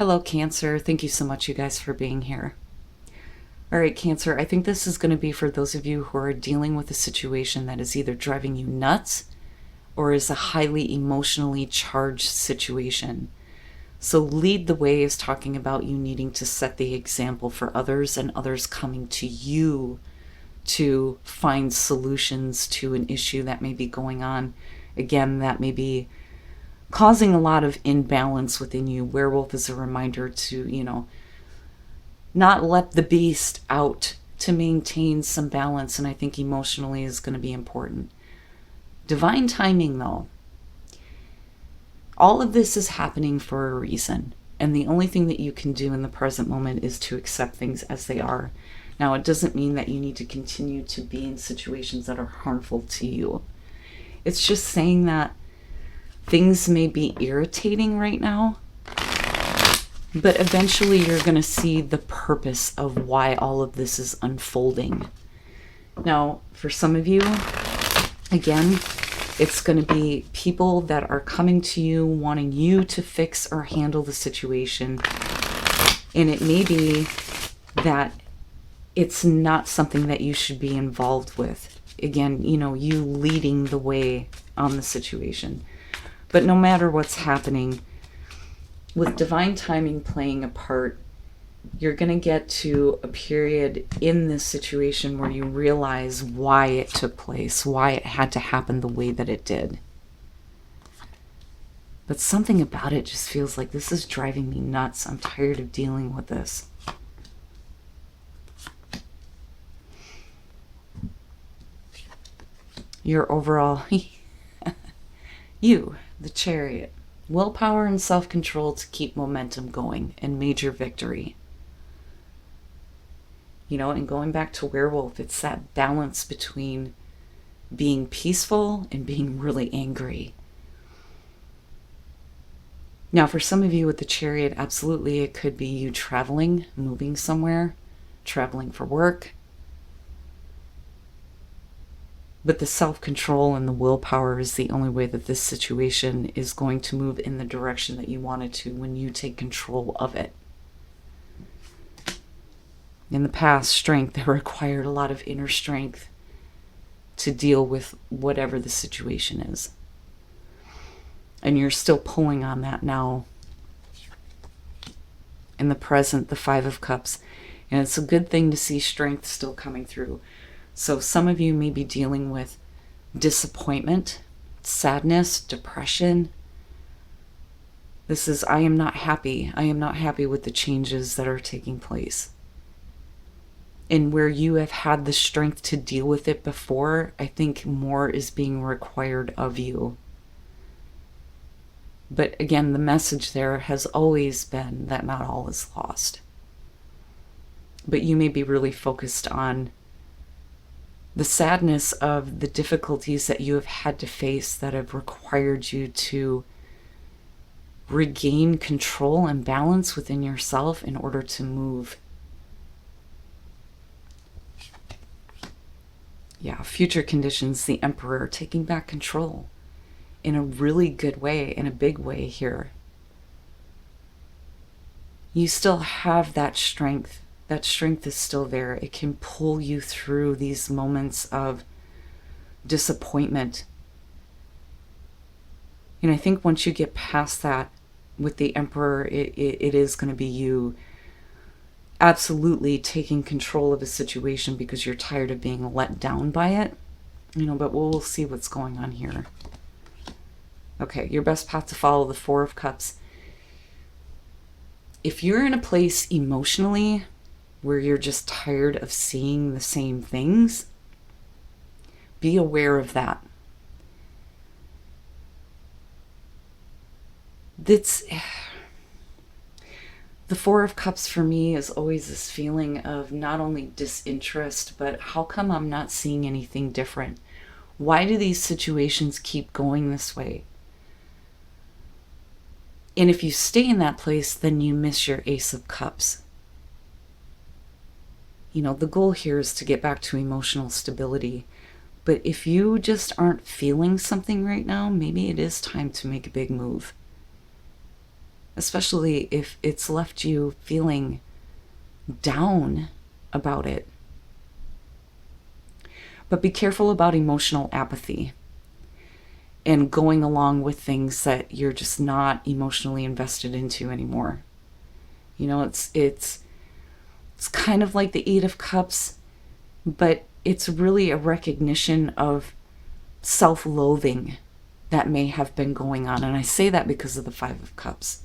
Hello, Cancer. Thank you so much, you guys, for being here. All right, Cancer, I think this is going to be for those of you who are dealing with a situation that is either driving you nuts or is a highly emotionally charged situation. So lead the way is talking about you needing to set the example for others and others coming to you to find solutions to an issue that may be going on. Again, that may be causing a lot of imbalance within you. Werewolf is a reminder to, not let the beast out, to maintain some balance. And I think emotionally is going to be important. Divine timing, though. All of this is happening for a reason. And the only thing that you can do in the present moment is to accept things as they are. Now, it doesn't mean that you need to continue to be in situations that are harmful to you. It's just saying that things may be irritating right now, but eventually you're going to see the purpose of why all of this is unfolding. Now, for some of you, again, it's going to be people that are coming to you wanting you to fix or handle the situation. And it may be that it's not something that you should be involved with. Again, you leading the way on the situation. But no matter what's happening, with divine timing playing a part, you're going to get to a period in this situation where you realize why it took place, why it had to happen the way that it did. But something about it just feels like this is driving me nuts. I'm tired of dealing with this. Your overall... You, the Chariot. Willpower and self-control to keep momentum going and major victory. And going back to Werewolf, it's that balance between being peaceful and being really angry. Now, for some of you with the Chariot, absolutely, it could be you traveling, moving somewhere, traveling for work. But the self-control and the willpower is the only way that this situation is going to move in the direction that you want it to when you take control of it. In the past, strength required a lot of inner strength to deal with whatever the situation is. And you're still pulling on that now. In the present, the Five of Cups. And it's a good thing to see strength still coming through. So some of you may be dealing with disappointment, sadness, depression. This is, I am not happy. I am not happy with the changes that are taking place. And where you have had the strength to deal with it before, I think more is being required of you. But again, the message there has always been that not all is lost. But you may be really focused on the sadness of the difficulties that you have had to face that have required you to regain control and balance within yourself in order to move. Yeah, future conditions, the Emperor taking back control in a really good way, in a big way here. You still have that strength. That strength is still there. It can pull you through these moments of disappointment. And I think once you get past that with the Emperor, it is going to be you absolutely taking control of a situation because you're tired of being let down by it. But we'll see what's going on here. Okay, your best path to follow, the Four of Cups. If you're in a place emotionally where you're just tired of seeing the same things, be aware of that. The Four of Cups for me is always this feeling of not only disinterest, but how come I'm not seeing anything different? Why do these situations keep going this way? And if you stay in that place, then you miss your Ace of Cups. The goal here is to get back to emotional stability. But if you just aren't feeling something right now, maybe it is time to make a big move. especially if it's left you feeling down about it. But be careful about emotional apathy and going along with things that you're just not emotionally invested into anymore. You know, it's kind of like the Eight of Cups, but it's really a recognition of self-loathing that may have been going on. And I say that because of the Five of Cups.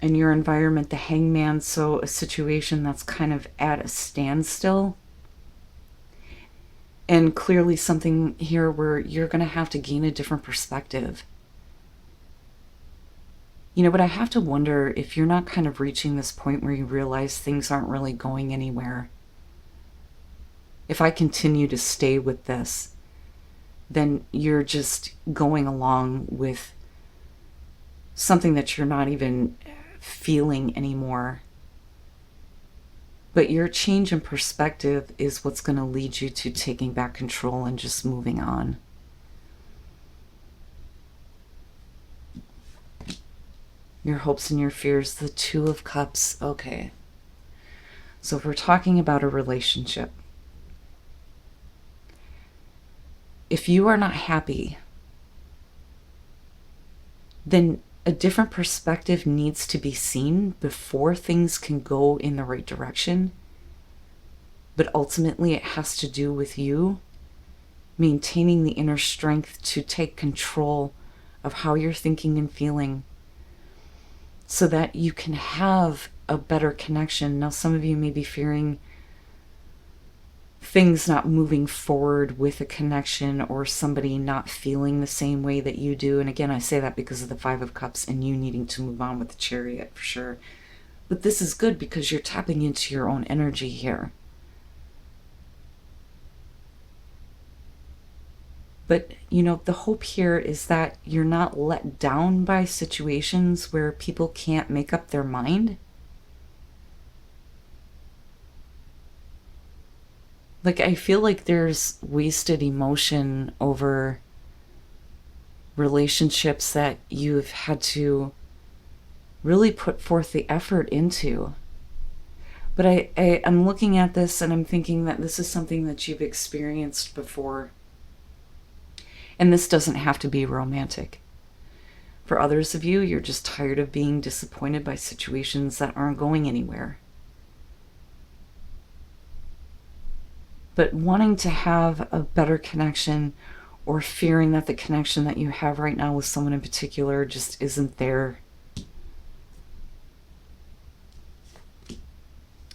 And your environment, the Hangman, so a situation that's kind of at a standstill. And clearly something here where you're going to have to gain a different perspective. You know, but I have to wonder if you're not kind of reaching this point where you realize things aren't really going anywhere. If I continue to stay with this, then you're just going along with something that you're not even feeling anymore. But your change in perspective is what's going to lead you to taking back control and just moving on. Your hopes and your fears, the Two of Cups. Okay. So if we're talking about a relationship, if you are not happy, then a different perspective needs to be seen before things can go in the right direction. But ultimately, it has to do with you maintaining the inner strength to take control of how you're thinking and feeling so that you can have a better connection. Now, some of you may be fearing things not moving forward with a connection or somebody not feeling the same way that you do. And again, I say that because of the Five of Cups and you needing to move on with the Chariot for sure. But this is good because you're tapping into your own energy here. But, you know, the hope here is that you're not let down by situations where people can't make up their mind. Like, I feel like there's wasted emotion over relationships that you've had to really put forth the effort into. But I'm looking at this and I'm thinking that this is something that you've experienced before. And this doesn't have to be romantic. For others of you, you're just tired of being disappointed by situations that aren't going anywhere. But wanting to have a better connection or fearing that the connection that you have right now with someone in particular just isn't there.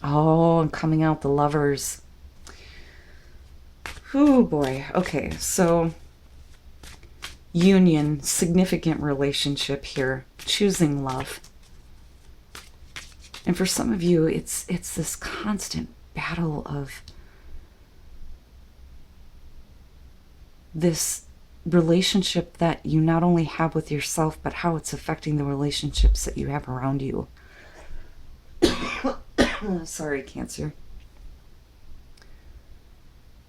Oh, I'm coming out the Lovers. Oh boy. Okay, so union, significant relationship here, choosing love. And for some of you, it's this constant battle of this relationship that you not only have with yourself, but how it's affecting the relationships that you have around you. Sorry, Cancer.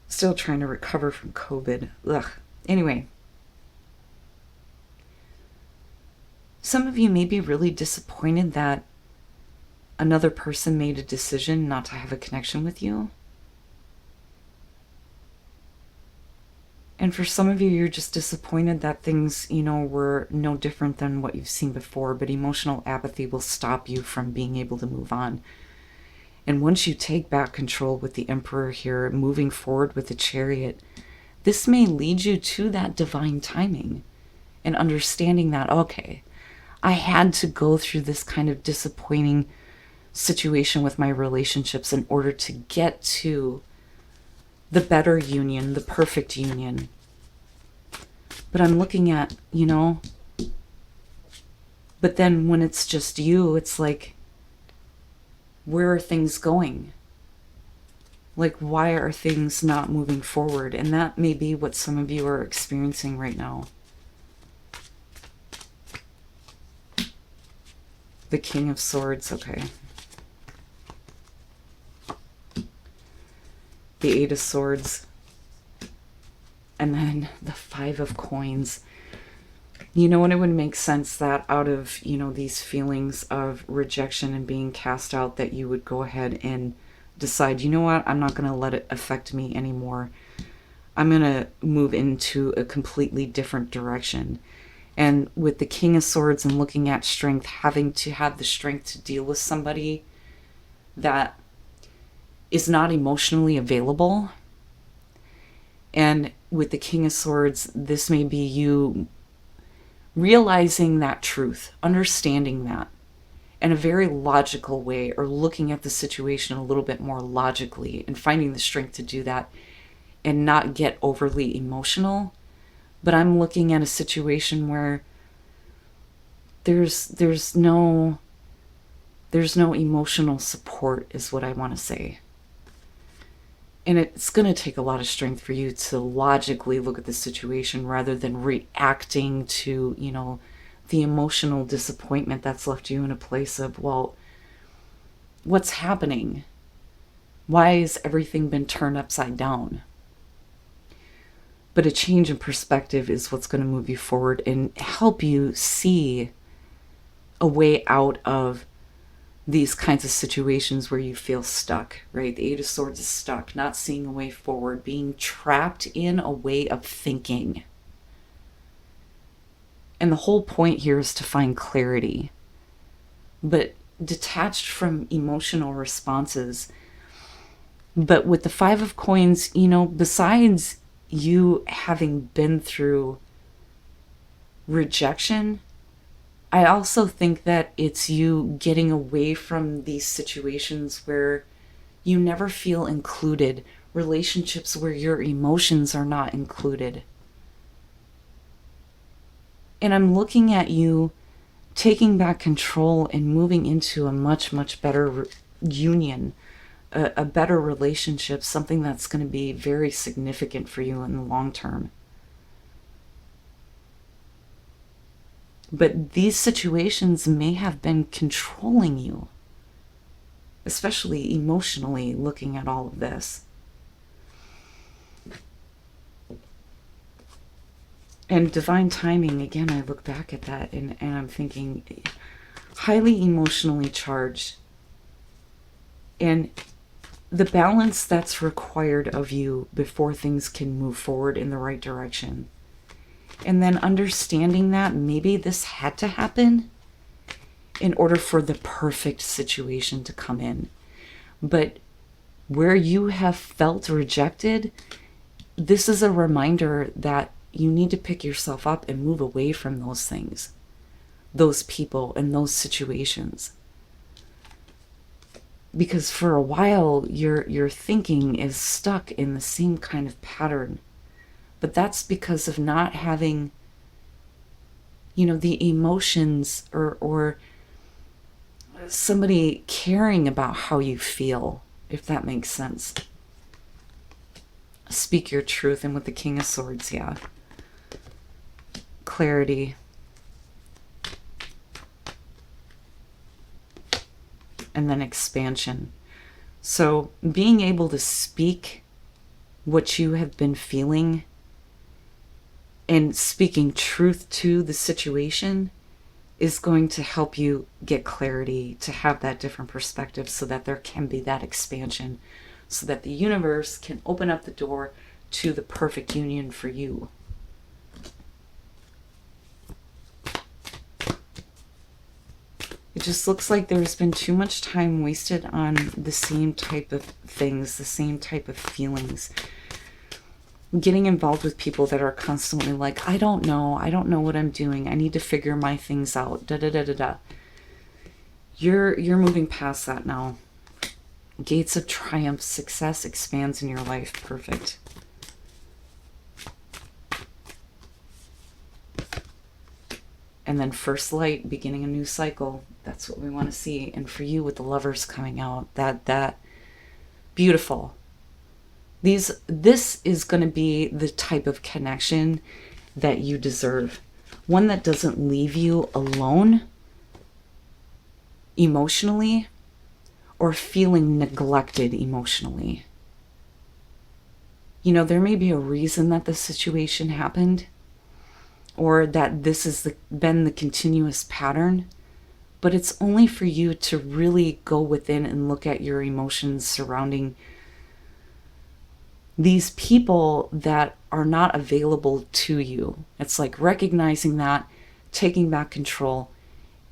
Still trying to recover from COVID. Ugh. Anyway. Some of you may be really disappointed that another person made a decision not to have a connection with you. And for some of you, you're just disappointed that things, you know, were no different than what you've seen before, but emotional apathy will stop you from being able to move on. And once you take back control with the Emperor here, moving forward with the Chariot, this may lead you to that divine timing and understanding that, okay, I had to go through this kind of disappointing situation with my relationships in order to get to the better union, the perfect union. But I'm looking at, you know, but then when it's just you, it's like, where are things going? Like, why are things not moving forward? And that may be what some of you are experiencing right now. The King of Swords, okay. The Eight of Swords. And then the Five of Coins. You know, and it would make sense that out of, these feelings of rejection and being cast out, that you would go ahead and decide, you know what, I'm not going to let it affect me anymore. I'm going to move into a completely different direction. And with the King of Swords and looking at strength, having to have the strength to deal with somebody that is not emotionally available. And with the King of Swords, this may be you realizing that truth, understanding that in a very logical way, or looking at the situation a little bit more logically and finding the strength to do that and not get overly emotional. But I'm looking at a situation where there's no emotional support, is what I want to say. And it's going to take a lot of strength for you to logically look at the situation rather than reacting to, the emotional disappointment that's left you in a place of, well, what's happening? Why has everything been turned upside down? But a change in perspective is what's going to move you forward and help you see a way out of these kinds of situations where you feel stuck, right? The Eight of Swords is stuck, not seeing a way forward, being trapped in a way of thinking. And the whole point here is to find clarity, but detached from emotional responses. But with the Five of Coins, besides you having been through rejection, I also think that it's you getting away from these situations where you never feel included, relationships where your emotions are not included. And I'm looking at you taking back control and moving into a much, much better union, a better relationship, something that's going to be very significant for you in the long term. But these situations may have been controlling you, especially emotionally, looking at all of this. And divine timing, again, I look back at that and I'm thinking highly emotionally charged. And the balance that's required of you before things can move forward in the right direction. And then understanding that maybe this had to happen in order for the perfect situation to come in. But where you have felt rejected, this is a reminder that you need to pick yourself up and move away from those things, those people, and those situations. Because for a while, your thinking is stuck in the same kind of pattern. But that's because of not having, the emotions or somebody caring about how you feel, if that makes sense. Speak your truth. And with the King of Swords, yeah. Clarity. And then expansion. So being able to speak what you have been feeling and speaking truth to the situation is going to help you get clarity, to have that different perspective so that there can be that expansion, so that the universe can open up the door to the perfect union for you. It just looks like there's been too much time wasted on the same type of things, the same type of feelings. Getting involved with people that are constantly like, I don't know what I'm doing. I need to figure my things out. You're moving past that now. Gates of triumph, success expands in your life. Perfect. And then first light, beginning a new cycle. That's what we want to see. And for you with the Lovers coming out, that beautiful. This is going to be the type of connection that you deserve. One that doesn't leave you alone emotionally or feeling neglected emotionally. There may be a reason that the situation happened. or that this has been the continuous pattern, but it's only for you to really go within and look at your emotions surrounding these people that are not available to you. It's like recognizing that, taking back control,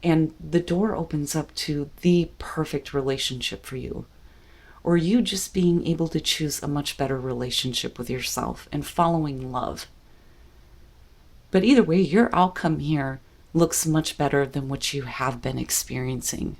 and the door opens up to the perfect relationship for you. Or you just being able to choose a much better relationship with yourself and following love. But either way, your outcome here looks much better than what you have been experiencing.